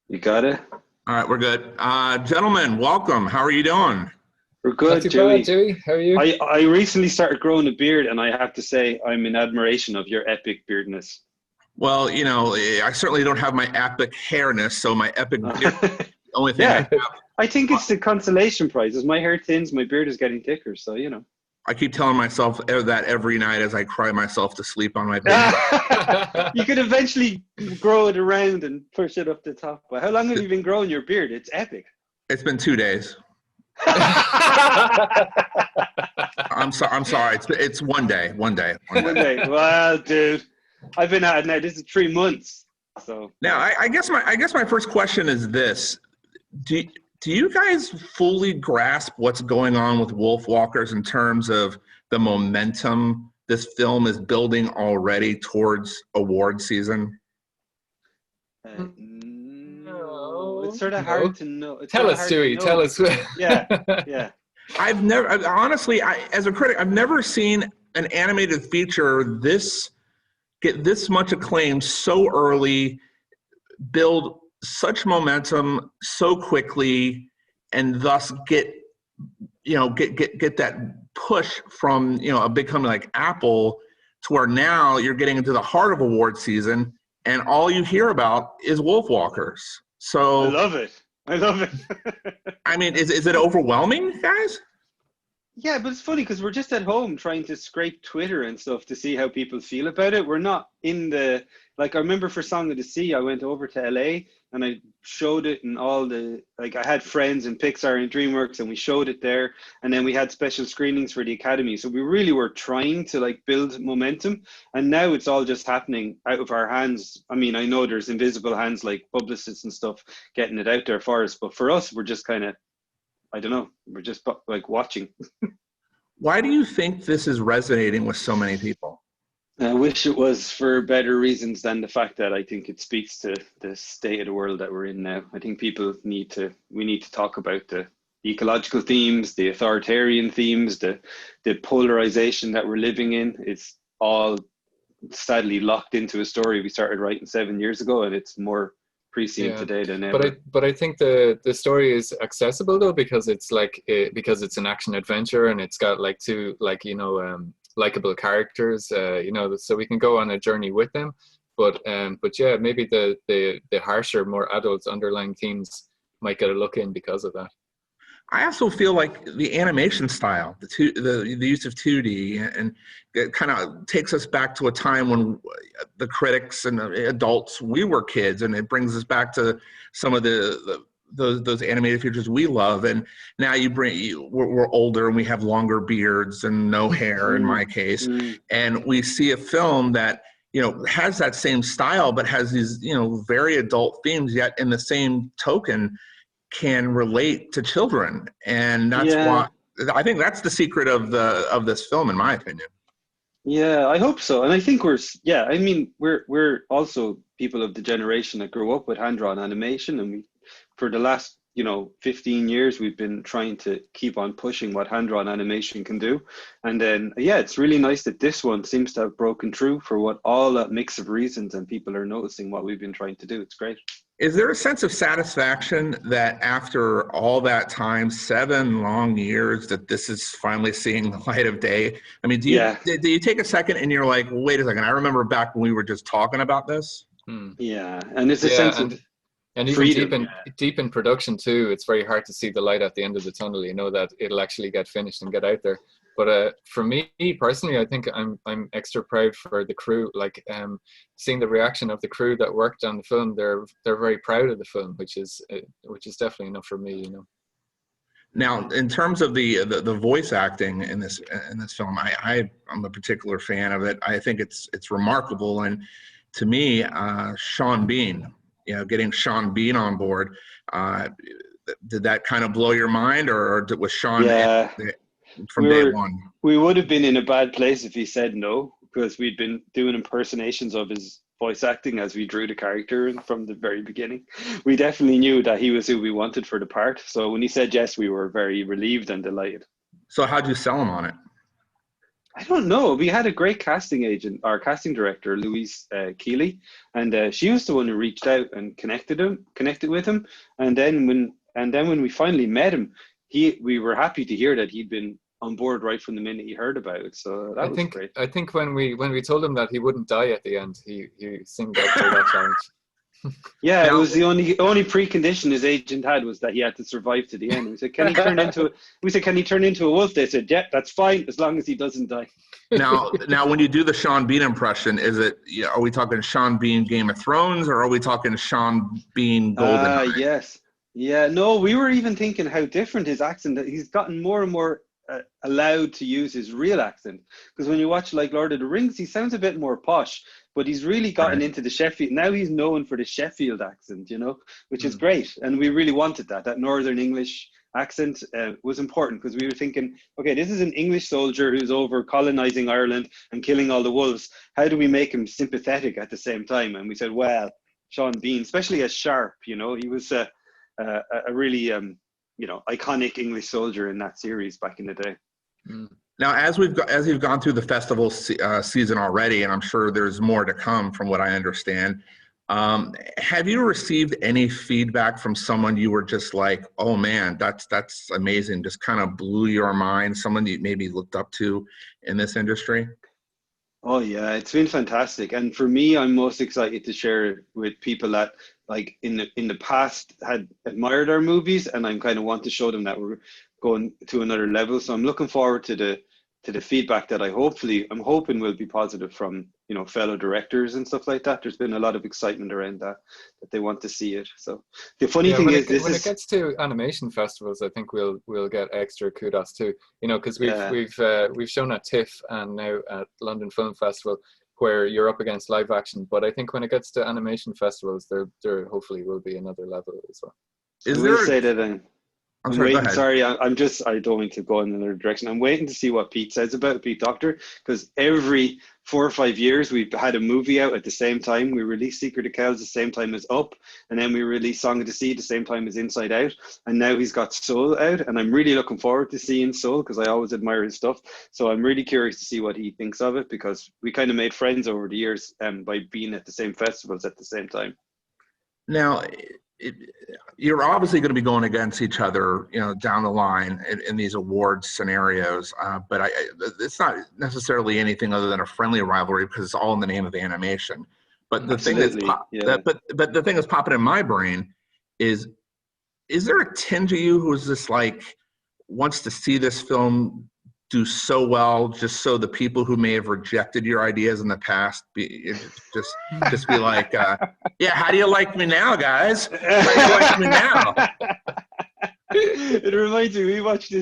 You got it? All right, we're good. Gentlemen, welcome. How are you doing? We're Not good, too bad, Dewey. Dewey. How are you? I recently started growing a beard, and I have to say I'm in admiration of your epic beardness. Well, I certainly don't have my epic hairness, so my epic beard is the only thing I Yeah, have. I think it's the consolation prize. As my hair thins, my beard is getting thicker, so you know. I keep telling myself that every night as I cry myself to sleep on my bed. You could eventually grow it around and push it up the top. But how long have you been growing your beard? It's epic. It's been 2 days. I'm sorry. It's one day. One day. One day. Well, dude, I've been at it now. This is 3 months. So Now, I guess my first question is this: Do you guys fully grasp what's going on with Wolfwalkers in terms of the momentum this film is building already towards award season? No, it's sort of No. hard to know. It's Tell sort of us, hard to Dewey. know. Tell us. Yeah, yeah. I've never, honestly, as a critic, I've never seen an animated feature get this much acclaim so early, build such momentum so quickly, and thus get that push from a big company like Apple to where now you're getting into the heart of award season, and all you hear about is Wolfwalkers. So I love it. I love it. I mean, is it overwhelming, guys? Yeah, but it's funny because we're just at home trying to scrape Twitter and stuff to see how people feel about it. We're not in the, like, I remember for Song of the Sea, I went over to LA and I showed it in all the, like, I had friends in Pixar and DreamWorks and we showed it there. And then we had special screenings for the Academy. So we really were trying to, like, build momentum. And now it's all just happening out of our hands. I mean, I know there's invisible hands like publicists and stuff getting it out there for us. But for us, we're just kind of, I don't know. We're just like watching. Why do you think this is resonating with so many people? I wish it was for better reasons than the fact that I think it speaks to the state of the world that we're in now. I think we need to talk about the ecological themes, the authoritarian themes, the polarization that we're living in. It's all sadly locked into a story we started writing 7 years ago, and it's more prescient today than ever. But I think the story is accessible though, because it's because it's an action adventure and it's got like two likable characters, so we can go on a journey with them. But yeah, maybe the harsher, more adult underlying themes might get a look in because of that. I also feel like the animation style, the use of 2D, and it kind of takes us back to a time when the critics and the adults, we were kids, and it brings us back to some of those animated features we love. And now we're older and we have longer beards and no hair in my case, and we see a film that has that same style but has these very adult themes, yet in the same token can relate to children, and that's why I think that's the secret of this film, in my opinion. Yeah, I hope so, and I think we're also people of the generation that grew up with hand-drawn animation, and for the last 15 years we've been trying to keep on pushing what hand-drawn animation can do. And then it's really nice that this one seems to have broken through for what all that mix of reasons, and people are noticing what we've been trying to do. It's great. Is there a sense of satisfaction that after all that time, 7 long years, that this is finally seeing the light of day? I mean, do you take a second and you're like, wait a second, I remember back when we were just talking about this? Yeah, and it's a sense of and even freedom. deep in production too, it's very hard to see the light at the end of the tunnel, that it'll actually get finished and get out there. But for me personally, I think I'm extra proud for the crew. Like seeing the reaction of the crew that worked on the film, they're very proud of the film, which is definitely enough for me. Now, in terms of the voice acting in this film, I'm a particular fan of it. I think it's remarkable, and to me, Sean Bean, getting Sean Bean on board, did that kind of blow your mind, or was Sean? Yeah. From day one? We would have been in a bad place if he said no, because we'd been doing impersonations of his voice acting as we drew the character from the very beginning. We definitely knew that he was who we wanted for the part. So when he said yes, we were very relieved and delighted. So how'd you sell him on it? I don't know. We had a great casting agent, our casting director, Louise Keeley, and she was the one who reached out and connected with him. And then when we finally met him, we were happy to hear that he'd been on board right from the minute he heard about it. So that was great. I think when we told him that he wouldn't die at the end, he seemed up for that challenge. Yeah, it was the only precondition his agent had was that he had to survive to the end. We said, can he turn into a wolf? They said, yeah, that's fine as long as he doesn't die. Now, when you do the Sean Bean impression, are we talking Sean Bean Game of Thrones, or are we talking Sean Bean Golden? Yes. Yeah, no, we were even thinking how different his accent. He's gotten more and more allowed to use his real accent, because when you watch like Lord of the Rings, he sounds a bit more posh, but he's really gotten into the Sheffield. Now he's known for the Sheffield accent, which is great, and we really wanted that Northern English accent was important, because we were thinking, okay, this is an English soldier who's over colonizing Ireland and killing all the wolves. How do we make him sympathetic at the same time? And we said, well, Sean Bean, especially as Sharp, he was a really iconic English soldier in that series back in the day. Now, as you've gone through the festival season already, and I'm sure there's more to come from what I understand, have you received any feedback from someone you were just like, oh man, that's amazing, just kind of blew your mind, someone you maybe looked up to in this industry? Oh yeah, it's been fantastic. And for me, I'm most excited to share it with people that like in the past had admired our movies, and I'm kind of want to show them that we're going to another level. So I'm looking forward to the feedback that I'm hoping will be positive from fellow directors and stuff like that. There's been a lot of excitement around that they want to see it. So the funny thing is, when it gets to animation festivals, I think we'll get extra kudos too. Because we've shown at TIFF and now at London Film Festival, where you're up against live action. But I think when it gets to animation festivals, there hopefully will be another level as well. I'm sorry, I don't want to go in another direction. I'm waiting to see what Pete says about Pete Docter, because every 4 or 5 years we've had a movie out at the same time. We release Secret of Kells the same time as Up, and then we release Song of the Sea the same time as Inside Out, and now he's got Soul out, and I'm really looking forward to seeing Soul, because I always admire his stuff. So I'm really curious to see what he thinks of it, because we kind of made friends over the years by being at the same festivals at the same time. Now, you're obviously going to be going against each other, down the line in these awards scenarios. But it's not necessarily anything other than a friendly rivalry, because it's all in the name of animation. But the thing but the thing that's popping in my brain is there a tinge of you who's just like wants to see this film do so well, just so the people who may have rejected your ideas in the past just be like, yeah, how do you like me now, guys? How do you like me now? It reminds me, we watched there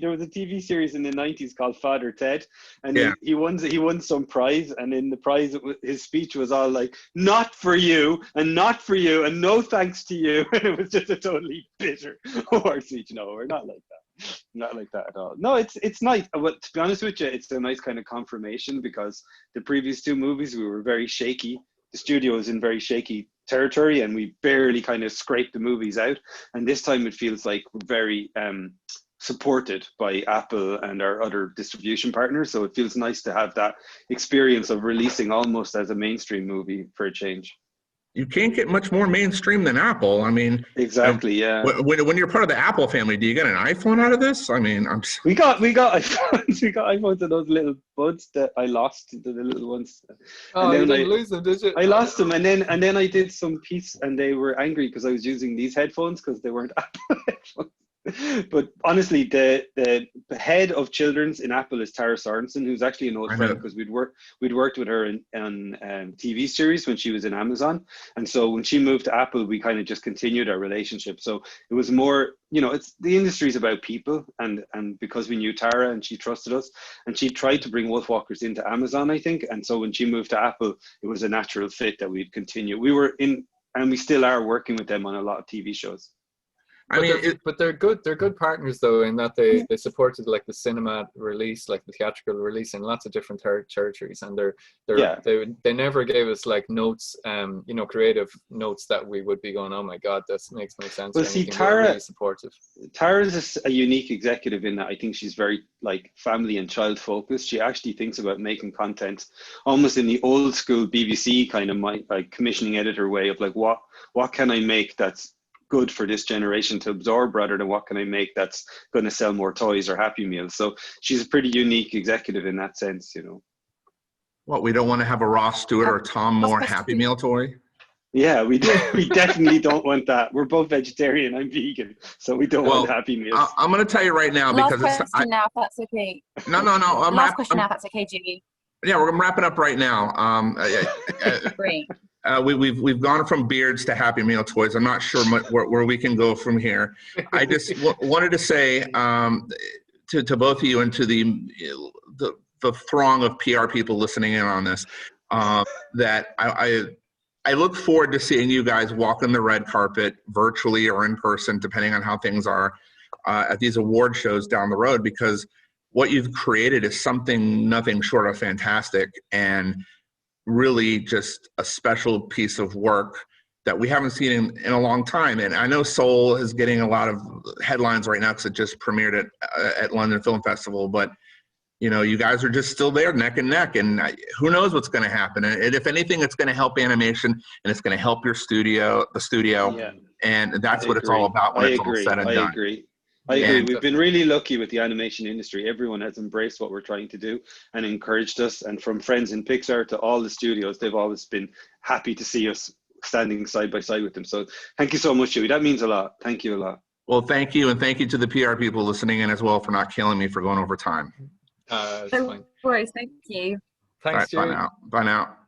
was a TV series in the 90s called Father Ted, and he won some prize, and in the prize his speech was all like, not for you, and not for you, and no thanks to you. And it was just a totally bitter award speech. No, we're not like that. Not like that at all. No, it's nice. But to be honest with you, it's a nice kind of confirmation, because the previous 2 movies we were very shaky. The studio is in very shaky territory, and we barely kind of scraped the movies out. And this time it feels like we're very supported by Apple and our other distribution partners. So it feels nice to have that experience of releasing almost as a mainstream movie for a change. You can't get much more mainstream than Apple. I mean, exactly. Yeah. When you're part of the Apple family, do you get an iPhone out of this? I mean, we got iPhones. We got iPhones of those little buds that I lost, the little ones. Oh, you didn't lose them, did you? I lost them, and then I did some piece, and they were angry because I was using these headphones because they weren't Apple headphones. But honestly, the head of children's in Apple is Tara Sorensen, who's actually an old friend, because we'd worked with her in TV series when she was in Amazon, and so when she moved to Apple, we kind of just continued our relationship. So it was more, it's the industry's about people, and because we knew Tara and she trusted us, and she tried to bring Wolfwalkers into Amazon, I think, and so when she moved to Apple, it was a natural fit that we'd continue. We were in, and we still are working with them on a lot of TV shows. But they're good. They're good partners though, in that they supported like the cinema release, like the theatrical release, in lots of different territories, and they never gave us like notes, creative notes that we would be going, oh my god, this makes no sense. Well, see, Tara, really supportive. Tara's a unique executive in that I think she's very like family and child focused. She actually thinks about making content almost in the old school BBC kind of like commissioning editor way of like what can I make that's good for this generation to absorb, rather than what can I make that's going to sell more toys or Happy Meals. So she's a pretty unique executive in that sense, you know. What, we don't want to have a Ross Stewart or Tomm Moore Happy Meal toy? Yeah, we definitely don't want that. We're both vegetarian. I'm vegan, so we don't want Happy Meals. I'm going to tell you right now, because last question now, if that's okay. No. Last question now, if that's okay, Dewey. Yeah, we're wrapping up right now. Great. We've gone from beards to Happy Meal toys. I'm not sure where we can go from here. I just wanted to say to both of you and to the throng of PR people listening in on this, that I look forward to seeing you guys walking the red carpet virtually or in person, depending on how things are, at these award shows down the road, because what you've created is something nothing short of fantastic, and really just a special piece of work that we haven't seen in a long time. And I know Soul is getting a lot of headlines right now because it just premiered at London Film Festival, but you know, you guys are just still there neck and neck, and who knows what's going to happen. And if anything, it's going to help animation, and it's going to help the studio, yeah. And that's what it's all about when it's all said and done. I agree. We've been really lucky with the animation industry. Everyone has embraced what we're trying to do and encouraged us. And from friends in Pixar to all the studios, they've always been happy to see us standing side by side with them. So thank you so much, Dewey. That means a lot. Thank you a lot. Well, thank you. And thank you to the PR people listening in as well for not killing me for going over time. No worries. Thank you. Thanks, All right, bye now. Bye now.